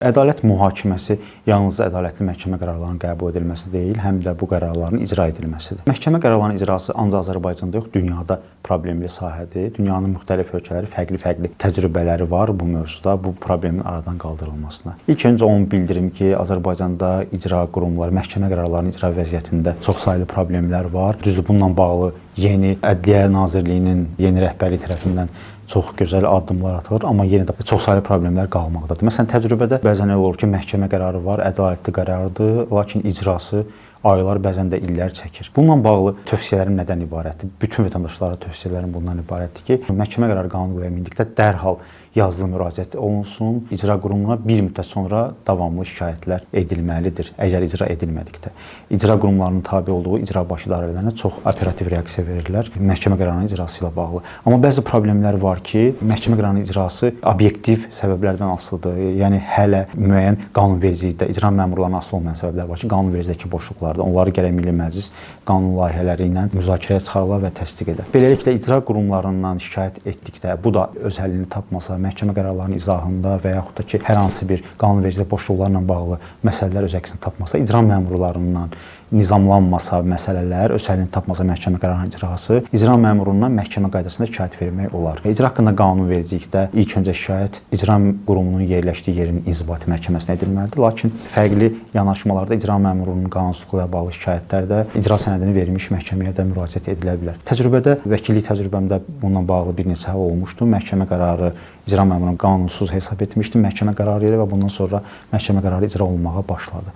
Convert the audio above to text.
Ədalət mühakiməsi yalnız ədalətli məhkəmə qərarlarının qəbul edilməsi deyil, həm də bu qərarların icra edilməsidir. Məhkəmə qərarlarının icrası ancaq Azərbaycanda yox, dünyada problemli sahədir. Dünyanın müxtəlif ölkələri fərqli təcrübələri var bu mövzuda, bu problemin aradan qaldırılmasına. İlk öncə onu bildirim ki, Azərbaycanda icra qurumları, məhkəmə qərarlarının icra vəziyyətində çoxsaylı problemlər var. Düzdür, bununla bağlı yeni Ədliyyə Nazirliyinin yeni rəhbərliyi tərəfindən çox gözəl addımlar atılır, amma yenə də çoxsaylı problemlər qalmaqdadır. Məsələn, təcrübədə bəzən elə olur ki, məhkəmə qərarı var, ədalətli qərardır, lakin icrası aylar, bəzən də illər çəkir. Bununla bağlı tövsiyələrim nədən ibarətdir? Bütün vətəndaşlara tövsiyələrim bundan ibarətdir ki, məhkəmə qərarı qanun qüvvəyə mindikdə dərhal yazılı müraciət olunsun, icra qurumuna bir müddət sonra davamlı şikayətlər edilməlidir, əgər icra edilmədikdə. İcra qurumlarının tabe olduğu icra baş idarələrinə çox operativ reaksiya verirlər məhkəmə qərarının icrası ilə bağlı. Amma bəzi problemlər var ki, məhkəmə qərarının icrası obyektiv səbəblərdən asılıdır. Yəni hələ müəyyən qanunvericilikdə icra məmurlarına asılı olmayan səbəblər var ki, qanunvericiliktəki boşluqlarda onları gərək Milli Məclis qanun layihələri ilə müzakirəyə çıxarılar və təsdiq edər. Beləliklə icra qurumlarından şikayət etdikdə, bu da öz həllini tapmasa, məhkəmə qərarlarının izahında və yaxud da ki, hər hansı bir qanunvericilik boşluqlarla bağlı məsələlər öz əksini tapmasa, icra məmurlarından nizamlanmasa məsələlər, öz həllini tapmasa məhkəmə qərarının icrası, icra məmurundan məhkəmə qaydasında şikayət vermək olar. İcra haqqında qanunvericilikdə ilk öncə şikayət icra qurumunun yerləşdiyi yerin inzibati məhkəməsinə edilməlidir. Lakin fərqli yanaşmalarda icra məmurunun qanunsuzluğu ilə bağlı şikayətlərdə icra sənədini verilmiş məhkəməyə də müraciət edilə bilər. Təcrübədə, vəkillik təcrübəmdə bununla bağlı bir neçə hal olmuşdu. Məhkəmə qərarı icra məmurunu qanunsuz hesab etmişdim məhkəmə qərarı ilə və bundan sonra məhkəmə qərarı icra olunmağa başladı.